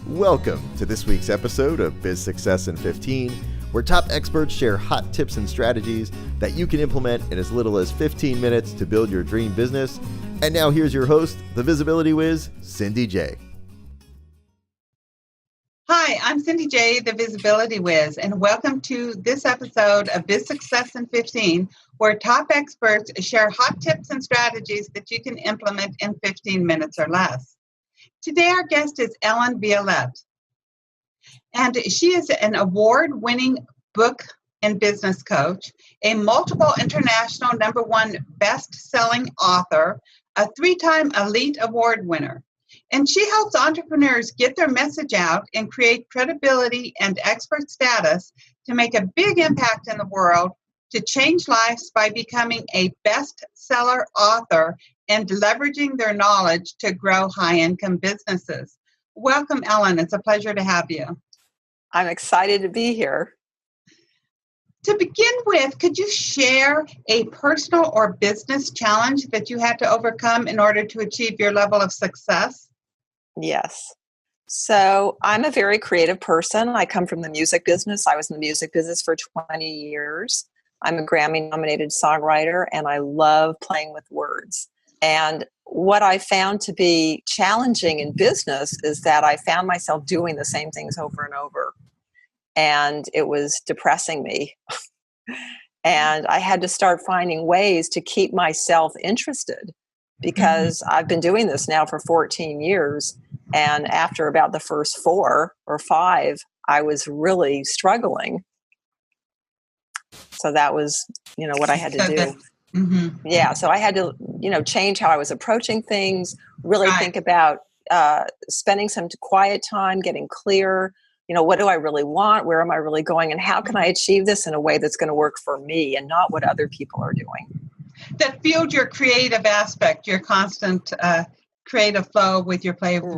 Welcome to this week's episode of Biz Success in 15, where top experts share hot tips and strategies that you can implement in as little as 15 minutes to build your dream business. And now here's your host, the Visibility Wiz, Cindy J. Hi, I'm Cindy J, the Visibility Wiz, and welcome to this episode of Biz Success in 15, where top experts share hot tips and strategies that you can implement in 15 minutes or less. Today, our guest is Ellen Violette, and she is an award-winning book and business coach, a multiple international #1 best-selling author, a 3-time Elite Award winner. And she helps entrepreneurs get their message out and create credibility and expert status to make a big impact in the world, to change lives by becoming a bestseller author and leveraging their knowledge to grow high-income businesses. Welcome, Ellen. It's a pleasure to have you. I'm excited to be here. To begin with, could you share a personal or business challenge that you had to overcome in order to achieve your level of success? Yes. So I'm a very creative person. I come from the music business. I was in the music business for 20 years. I'm a Grammy-nominated songwriter, and I love playing with words. And what I found to be challenging in business is that I found myself doing the same things over and over. And it was depressing me. And I had to start finding ways to keep myself interested, because I've been doing this now for 14 years. And after about the first 4 or 5, I was really struggling. So that was, what I had to do. Mm-hmm. Yeah. So I had to, change how I was approaching things, really think about spending some quiet time, getting clear. What do I really want? Where am I really going? And how can I achieve this in a way that's going to work for me and not what other people are doing? That fueled your creative aspect, your constant creative flow with your play of words.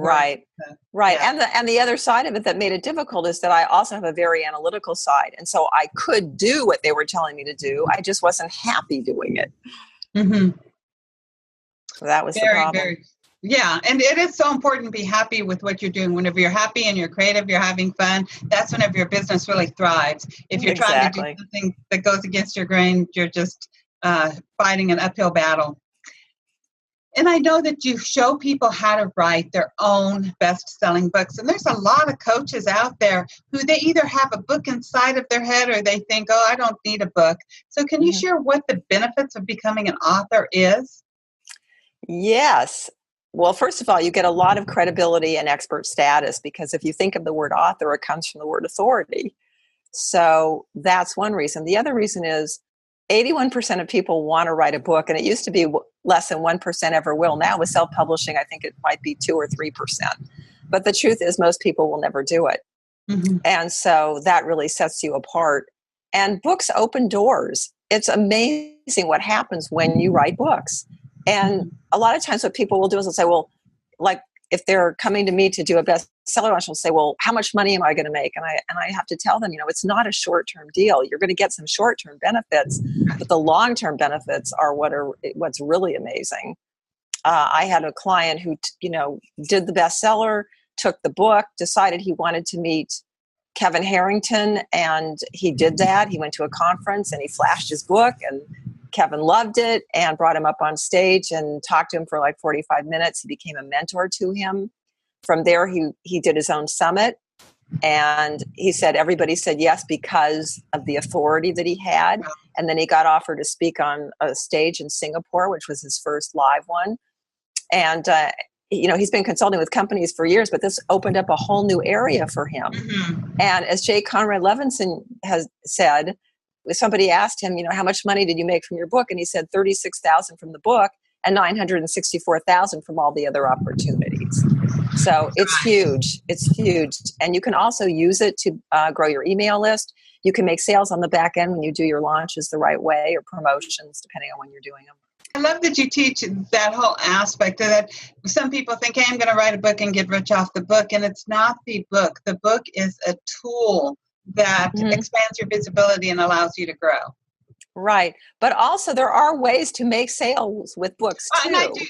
Right. Yeah. And the other side of it that made it difficult is that I also have a very analytical side. And so I could do what they were telling me to do. I just wasn't happy doing it. Mm-hmm. So that was the problem. Yeah. And it is so important to be happy with what you're doing. Whenever you're happy and you're creative, you're having fun, that's whenever your business really thrives. If you're trying to do something that goes against your grain, you're just fighting an uphill battle. And I know that you show people how to write their own best-selling books. And there's a lot of coaches out there who they either have a book inside of their head or they think, oh, I don't need a book. So can you share what the benefits of becoming an author is? Yes. Well, first of all, you get a lot of credibility and expert status, because if you think of the word author, it comes from the word authority. So that's one reason. The other reason is 81% of people want to write a book, and it used to be less than 1% ever will. Now with self-publishing, I think it might be 2 or 3%. But the truth is most people will never do it. Mm-hmm. And so that really sets you apart. And books open doors. It's amazing what happens when you write books. And a lot of times what people will do is they'll say, well, like if they're coming to me to do a bestseller launch, they'll say, well, how much money am I going to make? And I have to tell them, it's not a short-term deal. You're going to get some short-term benefits, but the long-term benefits are what's really amazing. I had a client who, did the bestseller, took the book, decided he wanted to meet Kevin Harrington, and he did that. He went to a conference and he flashed his book, and Kevin loved it and brought him up on stage and talked to him for like 45 minutes. He became a mentor to him. From there, he did his own summit. And he said everybody said yes because of the authority that he had. And then he got offered to speak on a stage in Singapore, which was his first live one. And, he's been consulting with companies for years, but this opened up a whole new area for him. Mm-hmm. And as J. Conrad Levinson has said, somebody asked him, how much money did you make from your book? And he said $36,000 from the book and $964,000 from all the other opportunities. So it's huge. It's huge. And you can also use it to grow your email list. You can make sales on the back end when you do your launches the right way, or promotions, depending on when you're doing them. I love that you teach that whole aspect of that. Some people think, hey, I'm going to write a book and get rich off the book. And it's not the book. The book is a tool that expands your visibility and allows you to grow. Right. But also there are ways to make sales with books too. And I do,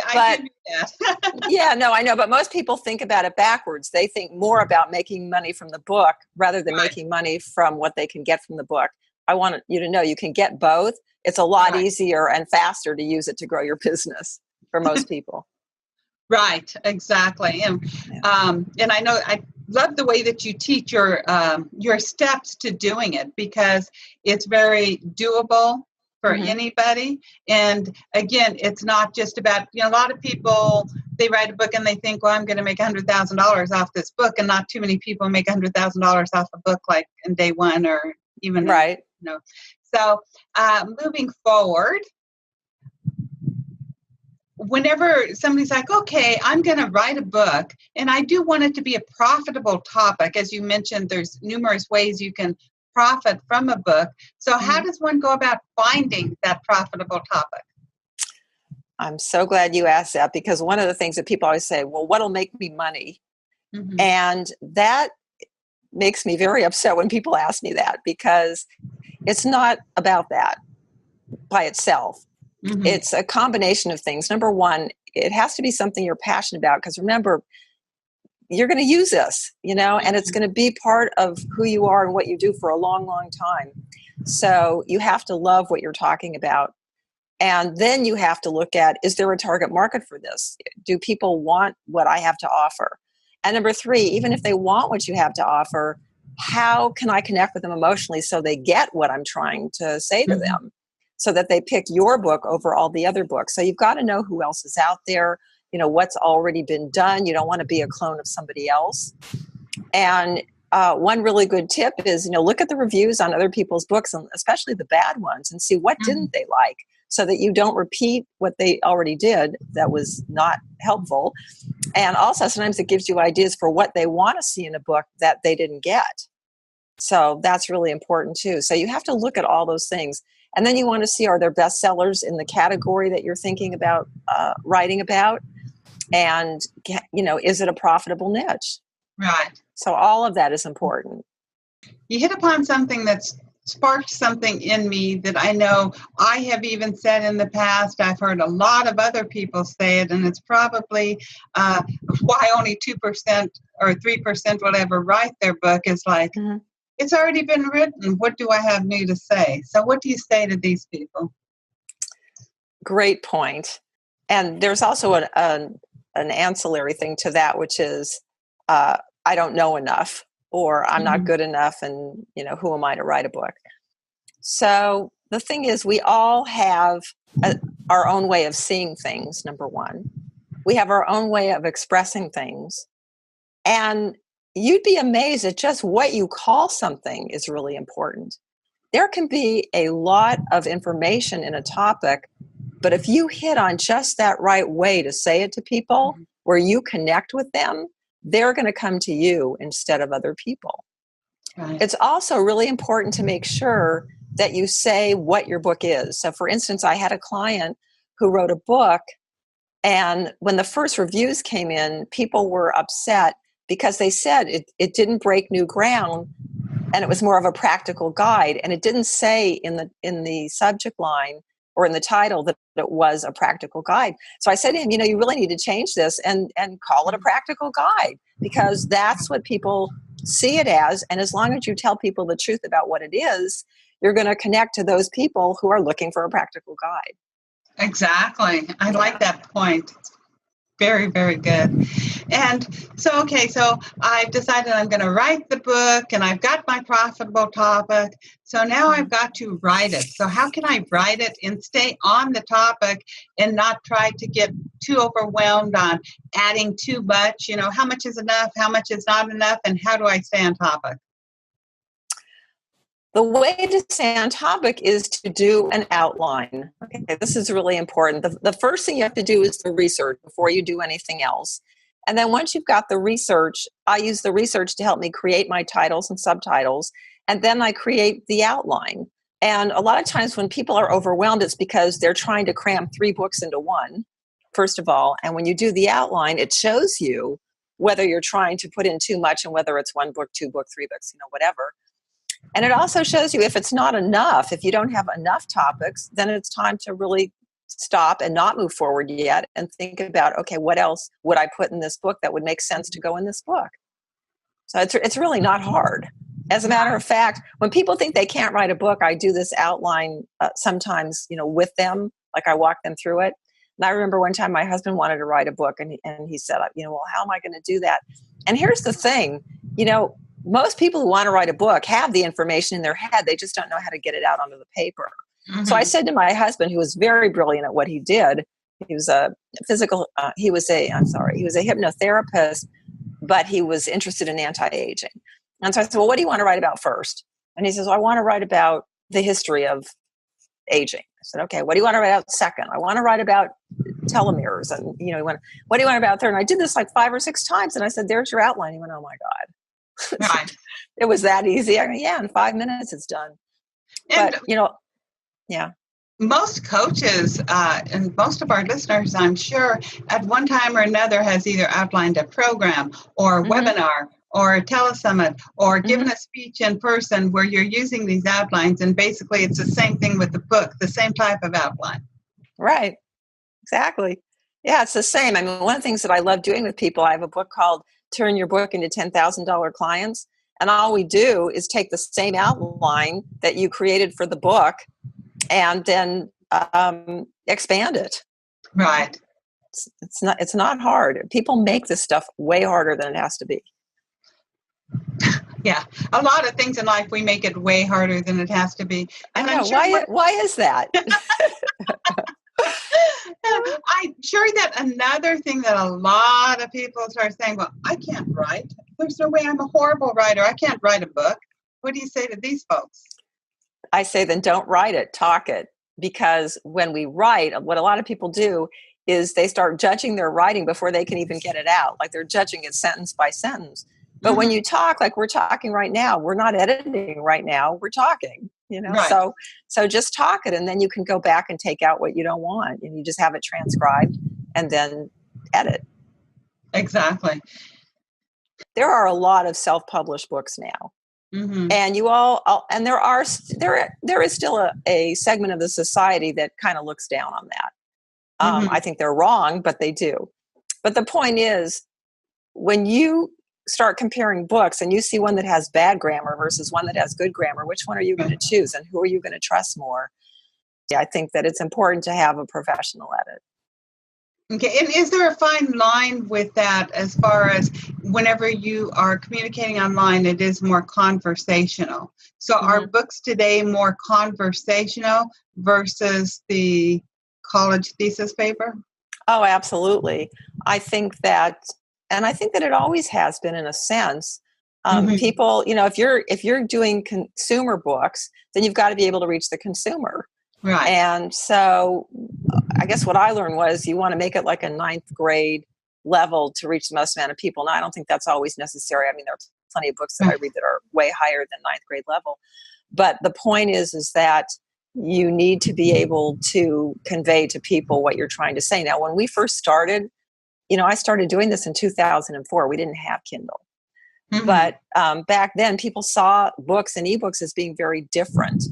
I do that. Yeah, no, I know. But most people think about it backwards. They think more about making money from the book rather than making money from what they can get from the book. I want you to know you can get both. It's a lot easier and faster to use it to grow your business for most people. Right, exactly. And I know I love the way that you teach your steps to doing it, because it's very doable for anybody. And again, it's not just about, a lot of people, they write a book and they think, well, I'm going to make $100,000 off this book, and not too many people make $100,000 off a book like in day one or even So moving forward, whenever somebody's like, okay, I'm going to write a book and I do want it to be a profitable topic, as you mentioned, there's numerous ways you can profit from a book. So how does one go about finding that profitable topic? I'm so glad you asked that, because one of the things that people always say, well, what'll make me money? And that makes me very upset when people ask me that, because it's not about that by itself. It's a combination of things. Number one, it has to be something you're passionate about, because remember, you're going to use this, and it's going to be part of who you are and what you do for a long, long time. So you have to love what you're talking about. And then you have to look at, is there a target market for this? Do people want what I have to offer? And number three, even if they want what you have to offer, how can I connect with them emotionally so they get what I'm trying to say to them, so that they pick your book over all the other books? So you've got to know who else is out there, what's already been done. You don't want to be a clone of somebody else. And one really good tip is, look at the reviews on other people's books, and especially the bad ones, and see what didn't they like, so that you don't repeat what they already did that was not helpful. And also sometimes it gives you ideas for what they want to see in a book that they didn't get. So that's really important too. So you have to look at all those things. And then you want to see, are there bestsellers in the category that you're thinking about writing about? And, is it a profitable niche? Right. So all of that is important. You hit upon something that's sparked something in me that I know I have even said in the past. I've heard a lot of other people say it, and it's probably why only 2% or 3%, whatever, write their book, is like, it's already been written. What do I have new to say? So what do you say to these people? Great point. And there's also an ancillary thing to that, which is I don't know enough, or I'm not good enough, and who am I to write a book? So the thing is, we all have our own way of seeing things. Number one, we have our own way of expressing things, and you'd be amazed at just what you call something is really important. There can be a lot of information in a topic, but if you hit on just that right way to say it to people, where you connect with them, they're going to come to you instead of other people. Right. It's also really important to make sure that you say what your book is. So for instance, I had a client who wrote a book, and when the first reviews came in, people were upset because they said it didn't break new ground, and it was more of a practical guide. And it didn't say in the subject line or in the title that it was a practical guide. So I said to him, you really need to change this and call it a practical guide, because that's what people see it as. And as long as you tell people the truth about what it is, you're going to connect to those people who are looking for a practical guide. Exactly. I like that point. Very, very good. And so I've decided I'm going to write the book, and I've got my profitable topic. So now I've got to write it. So how can I write it and stay on the topic and not try to get too overwhelmed on adding too much? How much is enough? How much is not enough? And how do I stay on topic? The way to stay on topic is to do an outline. Okay, this is really important. The first thing you have to do is the research before you do anything else. And then once you've got the research, I use the research to help me create my titles and subtitles. And then I create the outline. And a lot of times when people are overwhelmed, it's because they're trying to cram 3 books into one, first of all. And when you do the outline, it shows you whether you're trying to put in too much and whether it's 1 book, 2 book, 3 books, whatever. And it also shows you if it's not enough, if you don't have enough topics, then it's time to really stop and not move forward yet and think about, okay, what else would I put in this book that would make sense to go in this book? So it's really not hard. As a matter of fact, when people think they can't write a book, I do this outline sometimes, with them, like I walk them through it. And I remember one time my husband wanted to write a book and he said, well, how am I going to do that? And here's the thing, most people who want to write a book have the information in their head. They just don't know how to get it out onto the paper. Mm-hmm. So I said to my husband, who was very brilliant at what he did, he was a hypnotherapist, but he was interested in anti-aging. And so I said, well, what do you want to write about first? And he says, well, I want to write about the history of aging. I said, okay, what do you want to write about second? I want to write about telomeres. And, what do you want about third? And I did this like 5 or 6 times. And I said, there's your outline. He went, oh my God. Right. It was that easy. I mean, yeah, in 5 minutes it's done. And, but, yeah. Most coaches and most of our listeners, I'm sure, at one time or another has either outlined a program or a webinar or a telesummit or given a speech in person where you're using these outlines. And basically it's the same thing with the book, the same type of outline. Right. Exactly. Yeah, it's the same. I mean, one of the things that I love doing with people, I have a book called Turn Your Book into $10,000 Clients. And all we do is take the same outline that you created for the book and then expand it. Right. It's not hard. People make this stuff way harder than it has to be. Yeah, a lot of things in life we make it way harder than it has to be. And I know. Why is that? I'm sure that another thing that a lot of people start saying, well, I can't write. There's no way, I'm a horrible writer. I can't write a book. What do you say to these folks? I say, then don't write it, talk it. Because when we write, what a lot of people do is they start judging their writing before they can even get it out. Like they're judging it sentence by sentence. But when you talk, like we're talking right now, we're not editing right now, we're talking, Right. So just talk it, and then you can go back and take out what you don't want, and you just have it transcribed and then edit. Exactly. There are a lot of self-published books now. Mm-hmm. And and there is still a segment of the society that kind of looks down on that. I think they're wrong, but they do. But the point is, when you start comparing books and you see one that has bad grammar versus one that has good grammar, which one are you going to choose and who are you going to trust more? Yeah, I think that it's important to have a professional edit. Okay, and is there a fine line with that as far as whenever you are communicating online, it is more conversational? So are books today more conversational versus the college thesis paper? Oh, absolutely. I think that it always has been in a sense. People, if you're doing consumer books, then you've got to be able to reach the consumer. Right. And so I guess what I learned was you want to make it like a 9th grade level to reach the most amount of people. Now, I don't think that's always necessary. I mean, there are plenty of books that I read that are way higher than 9th grade level. But the point is that you need to be able to convey to people what you're trying to say. Now, when we first started, I started doing this in 2004. We didn't have Kindle. But back then, people saw books and ebooks as being very different.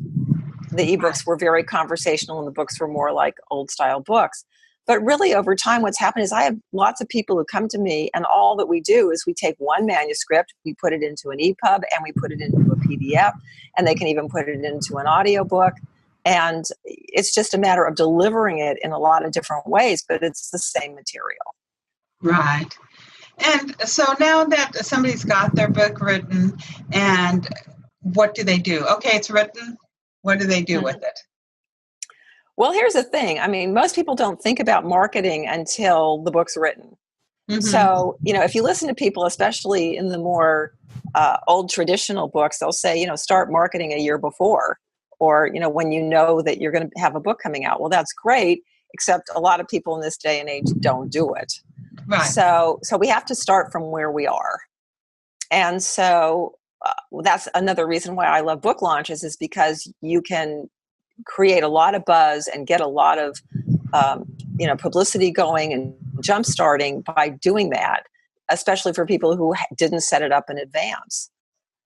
The ebooks were very conversational and the books were more like old style books. But really over time, what's happened is I have lots of people who come to me and all that we do is we take one manuscript, we put it into an EPUB and we put it into a PDF, and they can even put it into an audiobook. And it's just a matter of delivering it in a lot of different ways, but it's the same material. Right. And so now that somebody's got their book written, and what do they do? Okay, it's written. What do they do with it? Well, here's the thing. I mean, most people don't think about marketing until the book's written. So, if you listen to people, especially in the more old traditional books, they'll say, start marketing a year before, or, when that you're going to have a book coming out. Well, that's great, except a lot of people in this day and age don't do it. Right. So we have to start from where we are. And so that's another reason why I love book launches, is because you can create a lot of buzz and get a lot of, publicity going and jump starting by doing that, especially for people who didn't set it up in advance.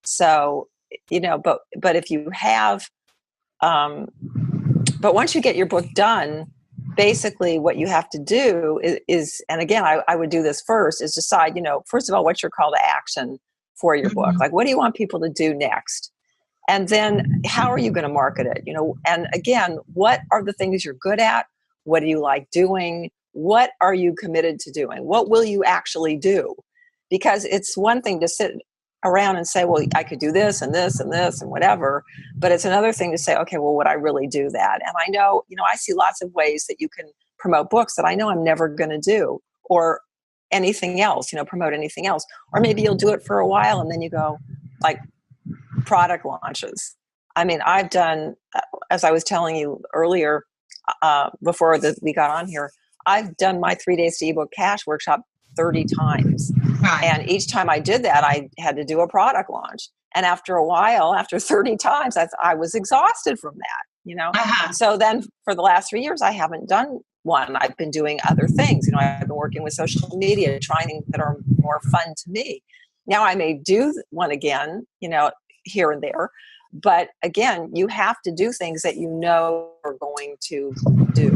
So but if you have, but once you get your book done, basically what you have to do is and again, I would do this first, is decide, first of all, what's your call to action for your book? Like, what do you want people to do next? And then how are you going to market it? And again, what are the things you're good at? What do you like doing? What are you committed to doing? What will you actually do? Because it's one thing to sit around and say, well, I could do this and this and this and whatever. But it's another thing to say, okay, well, would I really do that? And I know, I see lots of ways that you can promote books that I know I'm never going to do, or anything else, promote anything else. Or maybe you'll do it for a while and then you go, like, product launches. I mean, I've done, as I was telling you earlier, before we got on here, I've done my 3 days to ebook cash workshop 30 times. Right. And each time I did that, I had to do a product launch. And after a while, after 30 times, I was exhausted from that, Uh-huh. So then for the last 3 years, I haven't done one. I've been doing other things. I've been working with social media, trying things that are more fun to me. Now I may do one again, here and there. But again, you have to do things that are going to do.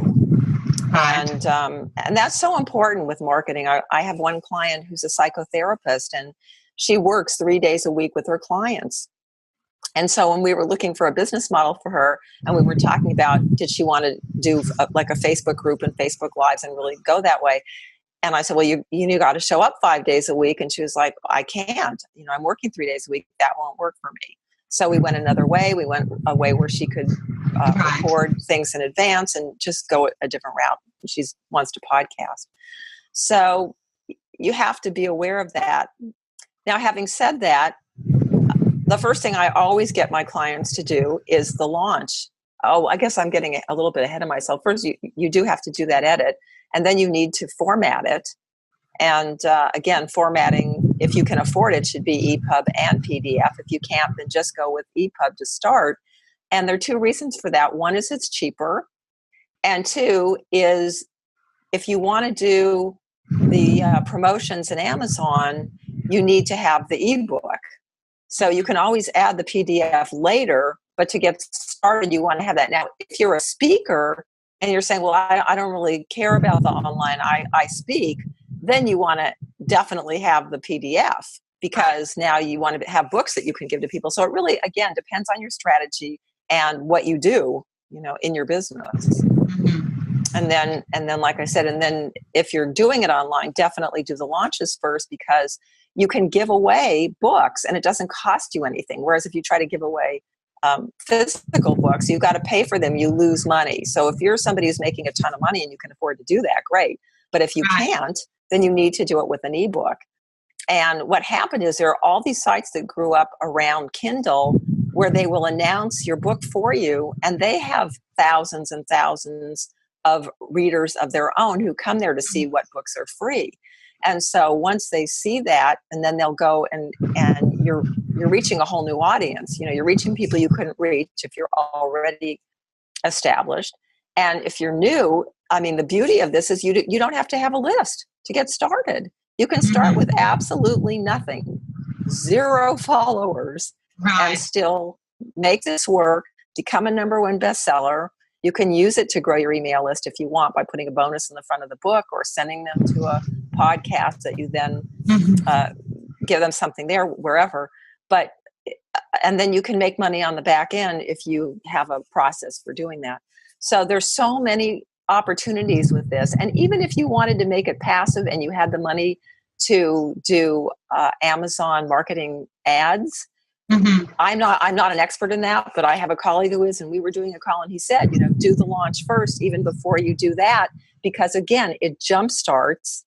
Right. And that's so important with marketing. I have one client who's a psychotherapist, and she works 3 days a week with her clients. And so when we were looking for a business model for her, and we were talking about, did she want to do like a Facebook group and Facebook Lives and really go that way? And I said, well, you got to show up 5 days a week. And she was like, I can't. I'm working 3 days a week. That won't work for me. So we went another way. We went a way where she could record things in advance and just go a different route. She wants to podcast. So you have to be aware of that. Now, having said that, the first thing I always get my clients to do is the launch. Oh, I guess I'm getting a little bit ahead of myself. First, you do have to do that edit, and then you need to format it. And again, formatting, if you can afford it, should be EPUB and PDF. If you can't, then just go with EPUB to start. And there are two reasons for that. One is it's cheaper. And two is if you want to do the promotions in Amazon, you need to have the ebook. So you can always add the PDF later, but to get started, you want to have that. Now, if you're a speaker and you're saying, well, I don't really care about the online, I speak, then you want to definitely have the PDF, because now you want to have books that you can give to people. So it really, again, depends on your strategy and what you do, in your business. And then, like I said, and then if you're doing it online, definitely do the launches first, because you can give away books and it doesn't cost you anything. Whereas if you try to give away physical books, you've got to pay for them. You lose money. So if you're somebody who's making a ton of money and you can afford to do that, great. But if you can't, then you need to do it with an ebook. And what happened is there are all these sites that grew up around Kindle where they will announce your book for you, and they have thousands and thousands of readers of their own who come there to see what books are free. And so once they see that, and then they'll go and you're reaching a whole new audience. You're reaching people you couldn't reach if you're already established. And if you're new, the beauty of this is you don't have to have a list to get started. You can start with absolutely nothing, 0 followers, and still make this work, become a #1 bestseller. You can use it to grow your email list if you want by putting a bonus in the front of the book or sending them to a podcast that you then give them something there, wherever. And then you can make money on the back end if you have a process for doing that. So there's so many opportunities with this. And even if you wanted to make it passive and you had the money to do Amazon marketing ads, I'm not an expert in that, but I have a colleague who is, and we were doing a call and he said, do the launch first, even before you do that, because again, it jumpstarts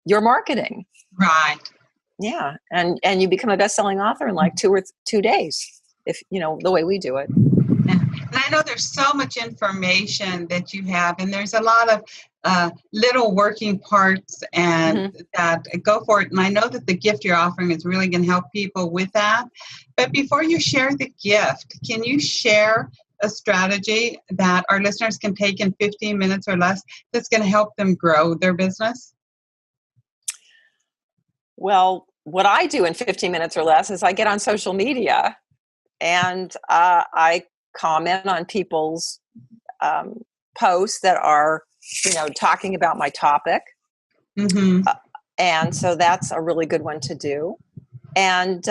your marketing. Right. Yeah. And you become a best-selling author in like 2 days, if the way we do it. And I know there's so much information that you have, and there's a lot of little working parts and that go for it. And I know that the gift you're offering is really going to help people with that. But before you share the gift, can you share a strategy that our listeners can take in 15 minutes or less that's going to help them grow their business? Well, what I do in 15 minutes or less is I get on social media and I comment on people's posts that are, talking about my topic. Mm-hmm. And so that's a really good one to do. And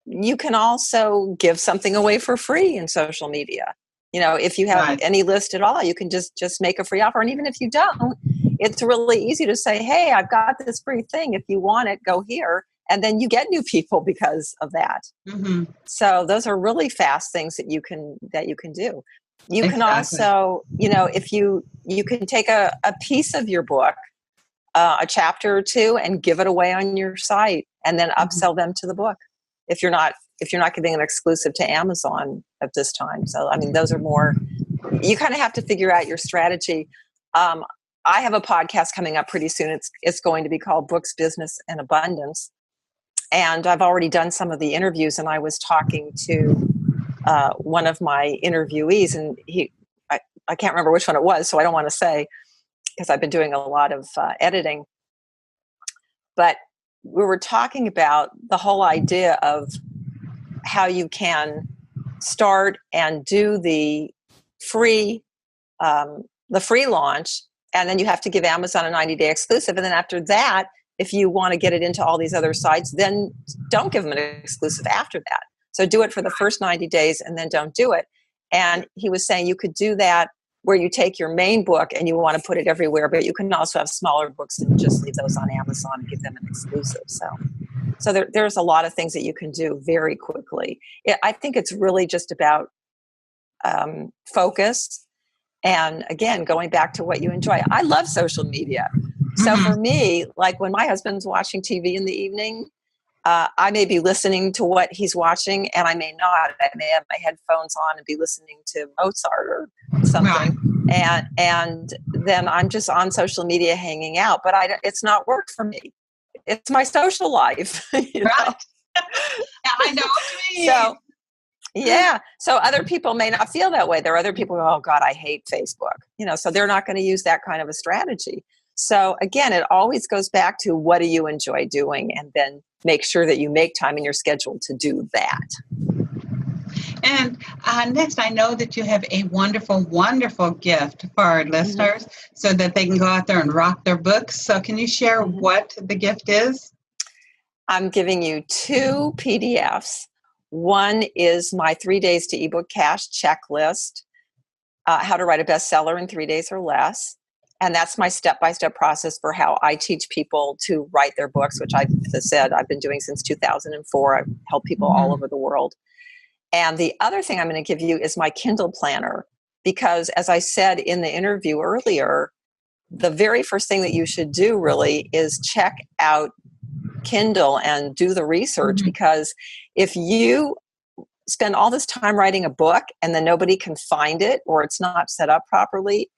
you can also give something away for free in social media. If you have any list at all, you can just make a free offer. And even if you don't, it's really easy to say, hey, I've got this free thing. If you want it, go here. And then you get new people because of that. Mm-hmm. So those are really fast things that you can do. You can also, if you can take a piece of your book, a chapter or two, and give it away on your site, and then upsell them to the book. If you're not giving an exclusive to Amazon at this time. So, those are more, you kind of have to figure out your strategy. I have a podcast coming up pretty soon. It's going to be called Books, Business, and Abundance. And I've already done some of the interviews, and I was talking to one of my interviewees, and I can't remember which one it was, so I don't want to say, because I've been doing a lot of editing. But we were talking about the whole idea of how you can start and do the free launch, and then you have to give Amazon a 90-day exclusive. And then after that, if you want to get it into all these other sites, then don't give them an exclusive after that. So do it for the first 90 days and then don't do it. And he was saying you could do that where you take your main book and you want to put it everywhere, but you can also have smaller books and just leave those on Amazon and give them an exclusive. So there's a lot of things that you can do very quickly. I think it's really just about focus. And again, going back to what you enjoy. I love social media. So for me, like when my husband's watching TV in the evening, I may be listening to what he's watching, and I may not. I may have my headphones on and be listening to Mozart or something. Right. And then I'm just on social media hanging out. But it's not work for me. It's my social life. Right. I know what you mean. So, yeah. So other people may not feel that way. There are other people who, oh God, I hate Facebook. So they're not going to use that kind of a strategy. So again, it always goes back to what do you enjoy doing, and then make sure that you make time in your schedule to do that. And next, I know that you have a wonderful, wonderful gift for our listeners so that they can go out there and rock their books. So can you share what the gift is? I'm giving you 2 PDFs. One is my 3 days to ebook cash checklist, how to write a bestseller in 3 days or less. And that's my step-by-step process for how I teach people to write their books, which as I said, I've been doing since 2004. I've helped people all over the world. And the other thing I'm going to give you is my Kindle planner, because as I said in the interview earlier, the very first thing that you should do really is check out Kindle and do the research, because if you spend all this time writing a book and then nobody can find it, or it's not set up properly,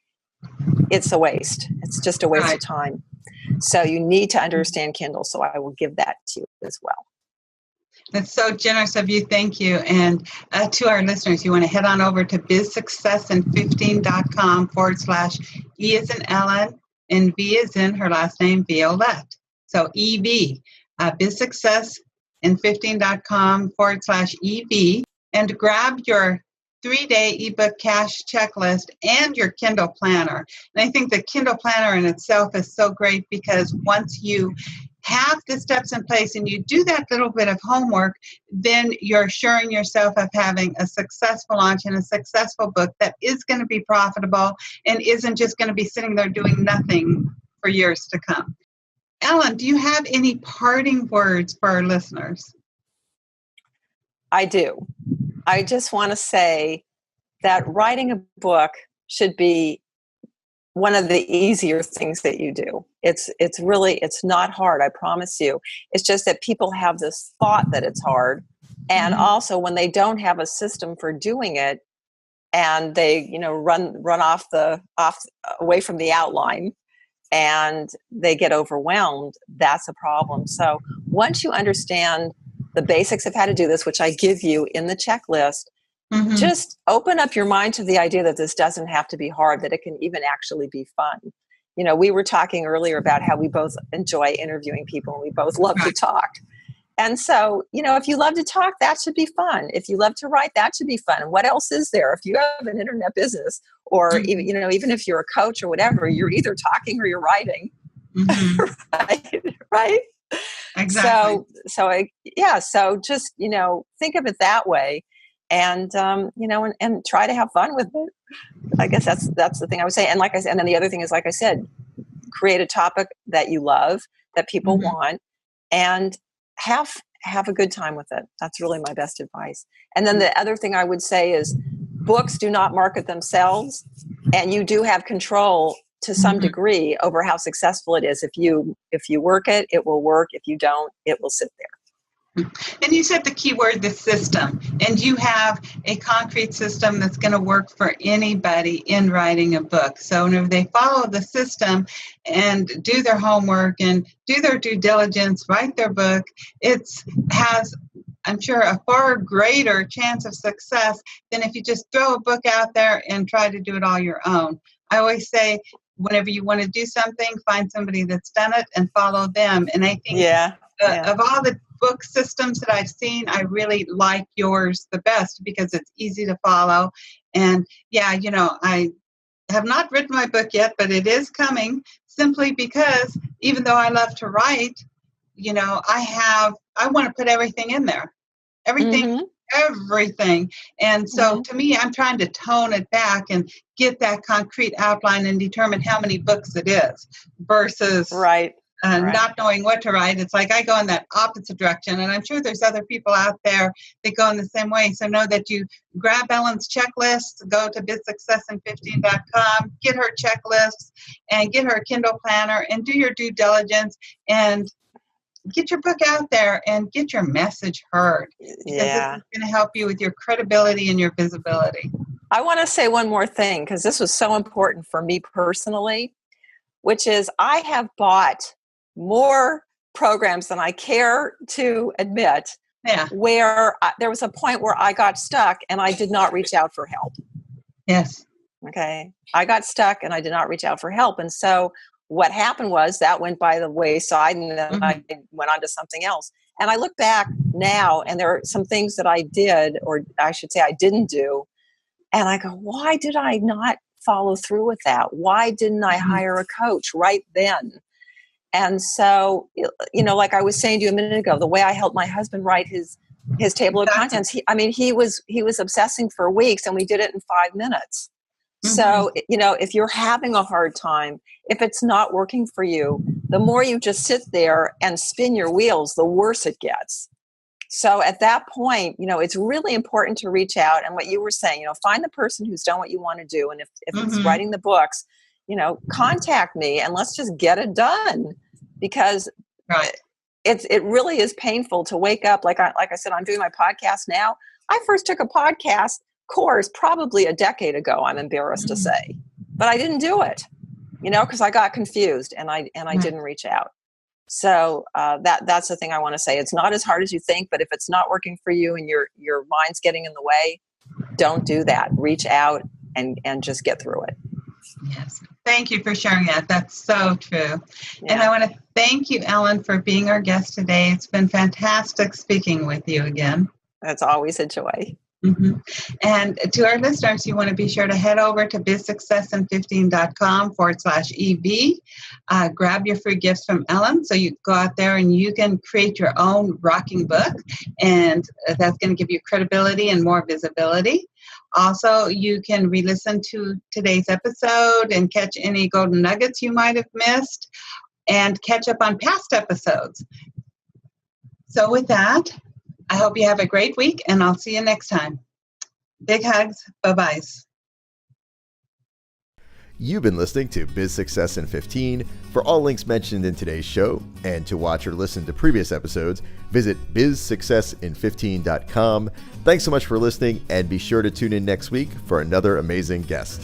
it's a waste. It's just a waste of time. So you need to understand Kindle. So I will give that to you as well. That's so generous of you. Thank you. And to our listeners, you want to head on over to bizsuccessin15.com/E as in Ellen and V as in her last name, Violette. So EV, bizsuccessin15.com/EV, and grab your 3-day ebook cash checklist and your Kindle planner. And I think the Kindle planner in itself is so great, because once you have the steps in place and you do that little bit of homework, then you're assuring yourself of having a successful launch and a successful book that is going to be profitable and isn't just going to be sitting there doing nothing for years to come. Ellen, do you have any parting words for our listeners? I do. I just want to say that writing a book should be one of the easier things that you do. It's not hard, I promise you. It's just that people have this thought that it's hard. And also when they don't have a system for doing it, and they, run off away from the outline, and they get overwhelmed, that's a problem. So once you understand the basics of how to do this, which I give you in the checklist, just open up your mind to the idea that this doesn't have to be hard, that it can even actually be fun. We were talking earlier about how we both enjoy interviewing people and we both love to talk. And so, if you love to talk, that should be fun. If you love to write, that should be fun. And what else is there? If you have an internet business, or even if you're a coach or whatever, you're either talking or you're writing. Right? Exactly. So just, think of it that way, and, and try to have fun with it. I guess that's the thing I would say. And like I said, and then the other thing is, like I said, create a topic that you love, that people want, and have a good time with it. That's really my best advice. And then the other thing I would say is, books do not market themselves, and you do have control to some degree over how successful it is. If you work it, it will work. If you don't, it will sit there. And you said the key word, the system, and you have a concrete system that's going to work for anybody in writing a book. So whenever they follow the system and do their homework and do their due diligence, write their book, it has, I'm sure, a far greater chance of success than if you just throw a book out there and try to do it all your own. I always say, whenever you want to do something, find somebody that's done it and follow them. And I think of all the book systems that I've seen, I really like yours the best because it's easy to follow. And I have not written my book yet, but it is coming, simply because even though I love to write, I want to put everything in there. Everything. And so to me, I'm trying to tone it back and get that concrete outline and determine how many books it is versus not knowing what to write. It's like I go in that opposite direction, and I'm sure there's other people out there that go in the same way. So know that you grab Ellen's checklist, go to bizsuccessin15.com, get her checklists, and get her a Kindle planner, and do your due diligence, and get your book out there and get your message heard. Because this is going to help you with your credibility and your visibility. I want to say one more thing, because this was so important for me personally, which is I have bought more programs than I care to admit, where there was a point where I got stuck and I did not reach out for help. Yes. Okay. I got stuck and I did not reach out for help. And so what happened was that went by the wayside, and then I went on to something else. And I look back now, and there are some things that I did, or I should say I didn't do. And I go, why did I not follow through with that? Why didn't I hire a coach right then? And so, like I was saying to you a minute ago, the way I helped my husband write his table of contents, he was obsessing for weeks, and we did it in 5 minutes. So, if you're having a hard time, if it's not working for you, the more you just sit there and spin your wheels, the worse it gets. So at that point, it's really important to reach out. And what you were saying, find the person who's done what you want to do. And if it's writing the books, contact me and let's just get it done. Because it really is painful to wake up. Like I said, I'm doing my podcast now. I first took a podcast course probably a decade ago, I'm embarrassed to say, but I didn't do it, because I got confused and I didn't reach out. So that's the thing I want to say. It's not as hard as you think, but if it's not working for you and your mind's getting in the way, don't do that. Reach out and just get through it. Yes. Thank you for sharing that. That's so true. Yeah. And I want to thank you, Ellen, for being our guest today. It's been fantastic speaking with you again. That's always a joy. And to our listeners, you want to be sure to head over to bizsuccessin15.com/EV. Grab your free gifts from Ellen. So you go out there and you can create your own rocking book. And that's going to give you credibility and more visibility. Also, you can re-listen to today's episode and catch any golden nuggets you might have missed and catch up on past episodes. So with that, I hope you have a great week, and I'll see you next time. Big hugs. Bye-byes. You've been listening to Biz Success in 15. For all links mentioned in today's show, and to watch or listen to previous episodes, visit bizsuccessin15.com. Thanks so much for listening, and be sure to tune in next week for another amazing guest.